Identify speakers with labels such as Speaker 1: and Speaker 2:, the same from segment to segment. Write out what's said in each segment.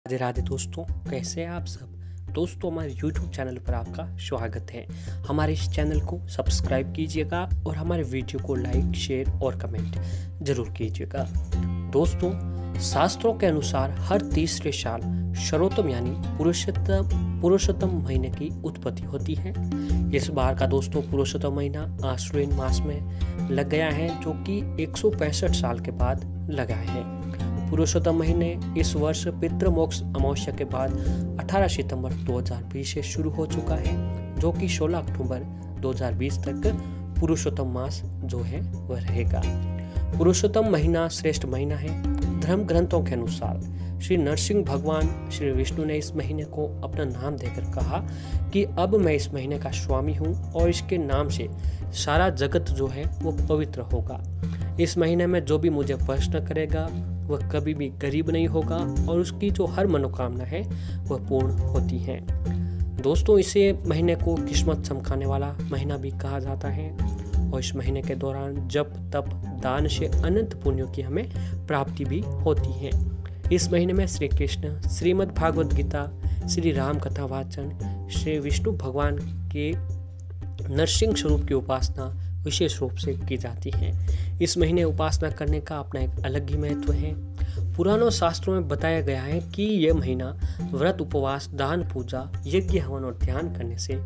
Speaker 1: राधे राधे दोस्तों, कैसे हैं आप सब। दोस्तों, हमारे YouTube चैनल पर आपका स्वागत है। हमारे इस चैनल को सब्सक्राइब कीजिएगा और हमारे वीडियो को लाइक, शेयर और कमेंट जरूर कीजिएगा। दोस्तों, शास्त्रों के अनुसार हर तीसरे साल शरदोत्तम यानी पुरुषोत्तम महीने की उत्पत्ति होती है। इस बार का दोस्तों पुरुषोत्तम महीना आश्विन मास में लग गया है, जो कि 165 साल के बाद लगा है। पुरुषोत्तम महीने इस वर्ष पितृमोक्ष अमावस्या के बाद 18 सितंबर 2020 से शुरू हो चुका है, जो कि 16 अक्टूबर 2020 तक पुरुषोत्तम मास जो है वह रहेगा। पुरुषोत्तम महीना श्रेष्ठ महीना है। धर्म ग्रंथों के अनुसार श्री नरसिंह भगवान श्री विष्णु ने इस महीने को अपना नाम देकर कहा कि अब मैं इस महीने का स्वामी हूँ और इसके नाम से सारा जगत जो है वो पवित्र होगा। इस महीने में जो भी मुझे प्रश्न करेगा वह कभी भी गरीब नहीं होगा और उसकी जो हर मनोकामना है वह पूर्ण होती है। दोस्तों, इसे महीने को किस्मत चमकाने वाला महीना भी कहा जाता है और इस महीने के दौरान जप तप दान से अनंत पुण्यों की हमें प्राप्ति भी होती है। इस महीने में श्री कृष्ण, श्रीमद् भागवत गीता, श्री राम कथा वाचन, श्री विष्णु भगवान के नरसिंह स्वरूप की उपासना विशेष रूप से की जाती है। इस महीने उपासना करने का अपना एक अलग ही महत्व है। पुरानों शास्त्रों में बताया गया है कि यह महीना व्रत, उपवास, दान, पूजा, यज्ञ, हवन और ध्यान करने से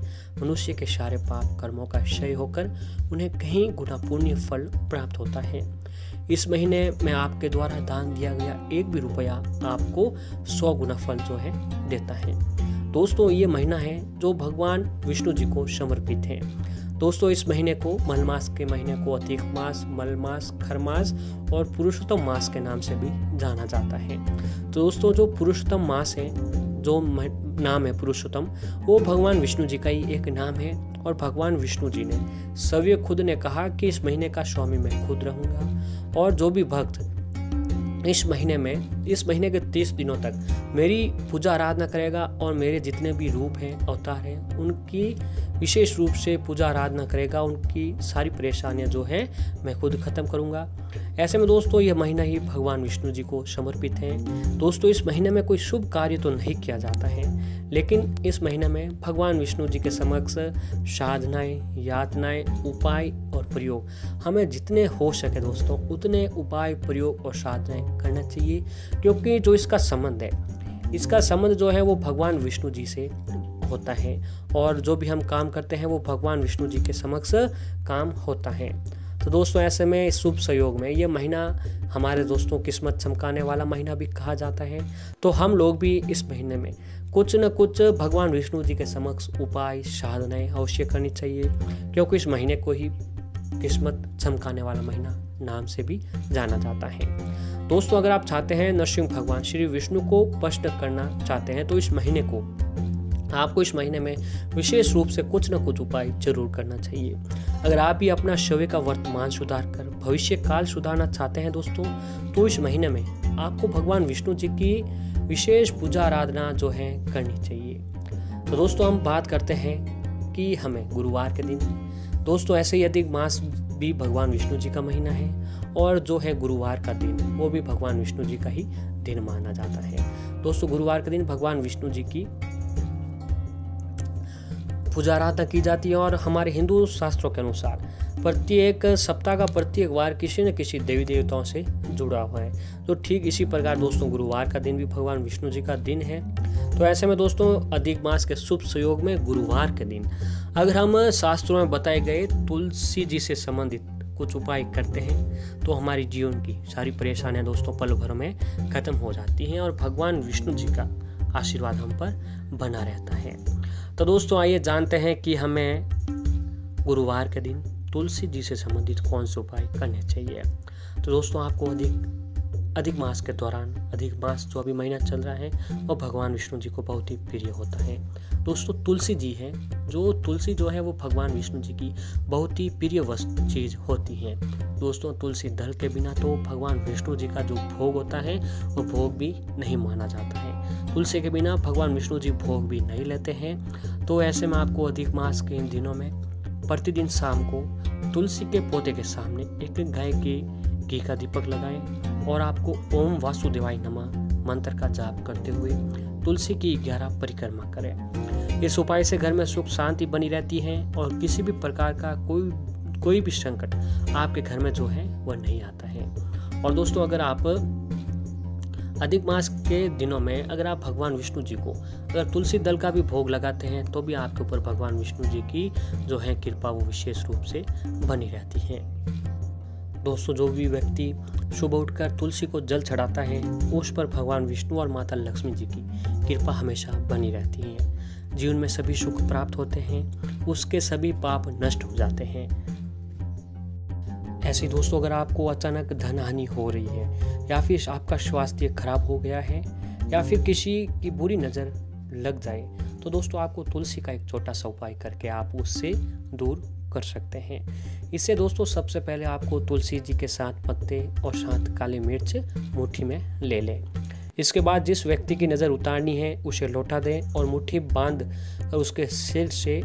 Speaker 1: मनुष्य के सारे पाप कर्मों का क्षय होकर उन्हें कहीं गुना पुण्य फल प्राप्त होता है। इस महीने में आपके द्वारा दान दिया गया एक भी रुपया आपको 100 गुना फल जो है देता है। दोस्तों, ये महीना है जो भगवान विष्णु जी को समर्पित है। दोस्तों, इस महीने को मलमास के महीने को अधिक मास, मलमास, खरमास और पुरुषोत्तम मास के नाम से भी जाना जाता है। तो दोस्तों, जो पुरुषोत्तम मास है, जो नाम है पुरुषोत्तम, वो भगवान विष्णु जी का ही एक नाम है और भगवान विष्णु जी ने स्वयं खुद ने कहा कि इस महीने का स्वामी मैं खुद रहूंगा और जो भी भक्त इस महीने के 30 दिनों तक मेरी पूजा आराधना करेगा और मेरे जितने भी रूप हैं, अवतार हैं, उनकी विशेष रूप से पूजा आराधना करेगा, उनकी सारी परेशानियां जो हैं मैं खुद खत्म करूंगा। ऐसे में दोस्तों, यह महीना ही भगवान विष्णु जी को समर्पित है। दोस्तों, इस महीने में कोई शुभ कार्य तो नहीं किया जाता है, लेकिन इस महीने में भगवान विष्णु जी के समक्ष साधनाएं, यातनाएं, उपाय और प्रयोग हमें जितने हो सके दोस्तों उतने उपाय, प्रयोग और साधनाएं करना चाहिए, क्योंकि जो इसका संबंध जो है वो भगवान विष्णु जी से होता है और जो भी हम काम करते हैं वो भगवान विष्णु जी के समक्ष काम होता है। तो दोस्तों, ऐसे में इस शुभ संयोग में ये महीना हमारे दोस्तों किस्मत चमकाने वाला महीना भी कहा जाता है। तो हम लोग भी इस महीने में कुछ न कुछ भगवान विष्णु जी के समक्ष उपाय, साधनाएं अवश्य करनी चाहिए, क्योंकि इस महीने को ही किस्मत चमकाने वाला महीना नाम से भी जाना जाता है। दोस्तों, अगर आप चाहते हैं नरसिंह भगवान श्री विष्णु को प्रसन्न करना चाहते हैं तो आपको इस महीने में विशेष रूप से कुछ न कुछ उपाय जरूर करना चाहिए। अगर आप भी अपना शव का वर्तमान सुधार कर भविष्य काल सुधारना चाहते हैं दोस्तों, तो इस महीने में आपको भगवान विष्णु जी की विशेष पूजा आराधना जो है करनी चाहिए। तो दोस्तों, हम बात करते हैं कि हमें गुरुवार के दिन, दोस्तों ऐसे ही अधिक मास भी भगवान विष्णु जी का महीना है और जो है गुरुवार का दिन वो भी भगवान विष्णु जी का ही दिन माना जाता है। दोस्तों, गुरुवार के दिन भगवान विष्णु जी की पूजा आराधना की जाती है और हमारे हिंदू शास्त्रों के अनुसार प्रत्येक सप्ताह का प्रत्येक वार किसी न किसी देवी देवताओं से जुड़ा हुआ है। तो ठीक इसी प्रकार दोस्तों गुरुवार का दिन भी भगवान विष्णु जी का दिन है। तो ऐसे में दोस्तों अधिक मास के शुभ संयोग में गुरुवार के दिन अगर हम शास्त्रों में बताए गए तुलसी जी से संबंधित कुछ उपाय करते हैं तो हमारी जीवन की सारी परेशानियां दोस्तों पल भर में खत्म हो जाती हैं और भगवान विष्णु जी का आशीर्वाद हम पर बना रहता है। तो दोस्तों, आइए जानते हैं कि हमें गुरुवार के दिन तुलसी जी से संबंधित कौन से उपाय करने चाहिए। तो दोस्तों, आपको अधिक मास के दौरान, अधिक मास जो अभी महीना चल रहा है वो भगवान विष्णु जी को बहुत ही प्रिय होता है। दोस्तों, तुलसी जी है, तुलसी जो है वो भगवान विष्णु जी की बहुत ही प्रिय चीज होती है। दोस्तों, तुलसी दल के बिना तो भगवान विष्णु जी का जो भोग होता है वो भोग भी नहीं माना जाता है। तुलसी के बिना भगवान विष्णु जी भोग भी नहीं लेते हैं। तो ऐसे में आपको अधिक मास के इन दिनों में प्रतिदिन शाम को तुलसी के पौधे के सामने एक गाय के घी का दीपक लगाएं और आपको ओम वासुदेवाय नमः मंत्र का जाप करते हुए तुलसी की 11 परिक्रमा करें। इस उपाय से घर में सुख शांति बनी रहती है और किसी भी प्रकार का कोई भी संकट आपके घर में जो है वह नहीं आता है। और दोस्तों, अगर आप अधिक मास के दिनों में अगर आप भगवान विष्णु जी को अगर तुलसी दल का भी भोग लगाते हैं तो भी आपके ऊपर भगवान विष्णु जी की जो है कृपा वो विशेष रूप से बनी रहती है। दोस्तों, जो भी व्यक्ति सुबह उठकर तुलसी को जल चढ़ाता है उस पर भगवान विष्णु और माता लक्ष्मी जी की कृपा हमेशा बनी रहती है। जीवन में सभी सुख प्राप्त होते हैं, उसके सभी पाप नष्ट हो जाते हैं। ऐसे दोस्तों, अगर आपको अचानक धन हानि हो रही है या फिर आपका स्वास्थ्य खराब हो गया है या फिर किसी की बुरी नज़र लग जाए तो दोस्तों आपको तुलसी का एक छोटा सा उपाय करके आप उससे दूर कर सकते हैं। इससे दोस्तों सबसे पहले आपको तुलसी जी के 7 पत्ते और 7 काली मिर्च मुट्ठी में ले लें। इसके बाद जिस व्यक्ति की नज़र उतारनी है उसे लौटा दें और मुट्ठी बांध कर उसके सिर से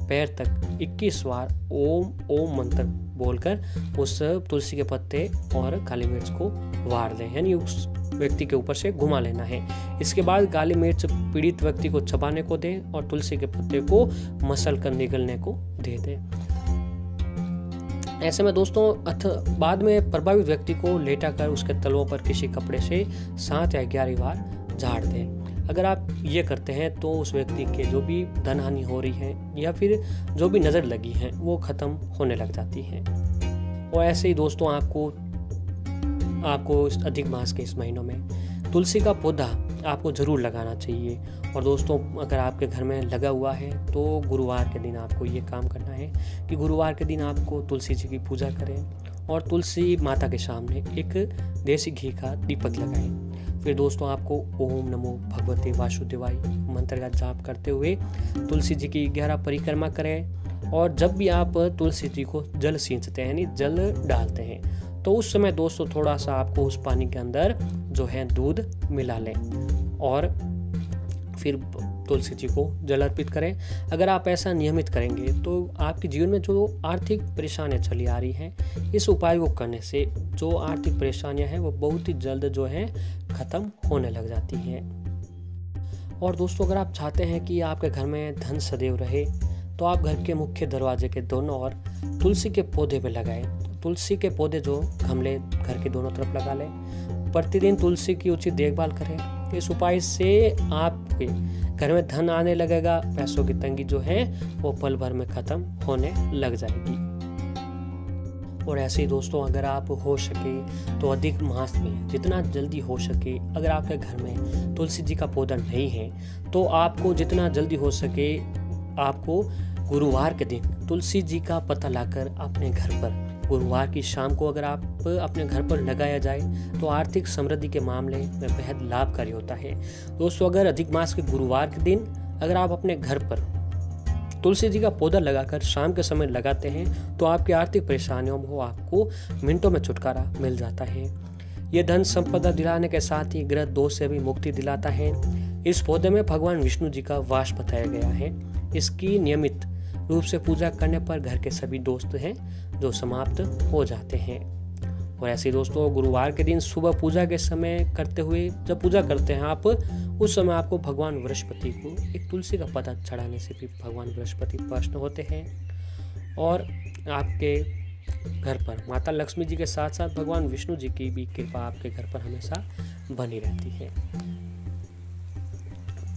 Speaker 1: पैर तक 21 बार ओम ओम मंत्र बोलकर उस तुलसी के पत्ते और काली मिर्च को वार दें, यानी उस व्यक्ति के ऊपर से घुमा लेना है। इसके बाद काली मिर्च पीड़ित व्यक्ति को चबाने को दें और तुलसी के पत्ते को मसल कर निगलने को दे दें। ऐसे में दोस्तों बाद में प्रभावित व्यक्ति को लेटा कर उसके तलवों पर किसी कपड़े से 7 या 11 बार झाड़ दें। अगर आप ये करते हैं तो उस व्यक्ति के जो भी धन हानि हो रही है या फिर जो भी नज़र लगी है वो ख़त्म होने लग जाती है। और ऐसे ही दोस्तों आपको इस अधिक मास के इस महीनों में तुलसी का पौधा आपको ज़रूर लगाना चाहिए। और दोस्तों, अगर आपके घर में लगा हुआ है तो गुरुवार के दिन आपको ये काम करना है कि गुरुवार के दिन आपको तुलसी जी की पूजा करें और तुलसी माता के सामने एक देसी घी का दीपक लगाएं। फिर दोस्तों आपको ओम नमो भगवते वासुदेवाय मंत्र का जाप करते हुए तुलसी जी की 11 परिक्रमा करें। और जब भी आप तुलसी जी को जल सींचते हैं यानी जल डालते हैं तो उस समय दोस्तों थोड़ा सा आपको उस पानी के अंदर जो है दूध मिला लें और फिर तुलसी जी को जल अर्पित करें। अगर आप ऐसा नियमित करेंगे तो आपके जीवन में जो आर्थिक परेशानियां चली आ रही हैं इस उपाय को करने से जो आर्थिक परेशानियां हैं वो बहुत ही जल्द जो है ख़त्म होने लग जाती हैं। और दोस्तों, अगर आप चाहते हैं कि आपके घर में धन सदैव रहे तो आप घर के मुख्य दरवाजे के दोनों ओर तुलसी के पौधे पे लगाएं। तुलसी के पौधे जो गमले घर के दोनों तरफ लगा लें। प्रतिदिन तुलसी की उचित देखभाल करें। इस उपाय से आपके घर में धन आने लगेगा, पैसों की तंगी जो है वो पल भर में ख़त्म होने लग जाएगी। और ऐसे ही दोस्तों, अगर आप हो सके तो अधिक मास में जितना जल्दी हो सके अगर आपके घर में तुलसी जी का पौधा नहीं है तो आपको जितना जल्दी हो सके आपको गुरुवार के दिन तुलसी जी का पत्ता लाकर अपने घर पर गुरुवार की शाम को अगर आप अपने घर पर लगाया जाए तो आर्थिक समृद्धि के मामले में बेहद लाभकारी होता है। दोस्तों, अगर अधिक मास के गुरुवार के दिन अगर आप अपने घर पर तुलसी जी का पौधा लगाकर शाम के समय लगाते हैं तो आपकी आर्थिक परेशानियों में आपको मिनटों में छुटकारा मिल जाता है। ये धन संपदा दिलाने के साथ ही ग्रह दोष से भी मुक्ति दिलाता है। इस पौधे में भगवान विष्णु जी का वास बताया गया है। इसकी नियमित रूप से पूजा करने पर घर के सभी दोस्त हैं जो समाप्त हो जाते हैं। और ऐसे दोस्तों, गुरुवार के दिन सुबह पूजा के समय करते हुए जब पूजा करते हैं आप उस समय आपको भगवान बृहस्पति को एक तुलसी का पत्ता चढ़ाने से भी भगवान बृहस्पति प्रसन्न होते हैं और आपके घर पर माता लक्ष्मी जी के साथ साथ भगवान विष्णु जी की भी कृपा आपके घर पर हमेशा बनी रहती है।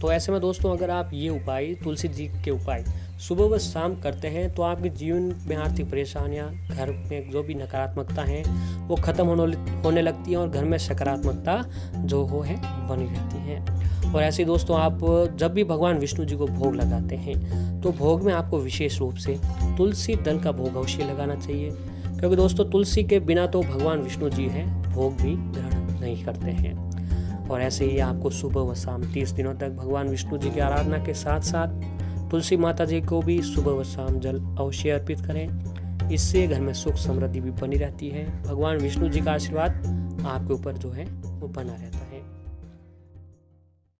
Speaker 1: तो ऐसे में दोस्तों, अगर आप ये उपाय तुलसी जी के उपाय सुबह व शाम करते हैं तो आपके जीवन में आर्थिक परेशानियां, घर में जो भी नकारात्मकता हैं वो खत्म होने लगती हैं और घर में सकारात्मकता जो हो है बनी रहती है। और ऐसे दोस्तों, आप जब भी भगवान विष्णु जी को भोग लगाते हैं तो भोग में आपको विशेष रूप से तुलसी दल का भोग अवश्य लगाना चाहिए, क्योंकि दोस्तों तुलसी के बिना तो भगवान विष्णु जी हैं भोग भी ग्रहण नहीं करते हैं। और ऐसे ही आपको सुबह व शाम 30 दिनों तक भगवान विष्णु जी की आराधना के साथ साथ तुलसी माता जी को भी सुबह व शाम जल अवश्य अर्पित करें। इससे घर में सुख समृद्धि भी बनी रहती है। भगवान विष्णु जी का आशीर्वाद आपके ऊपर जो है वो बना रहता है।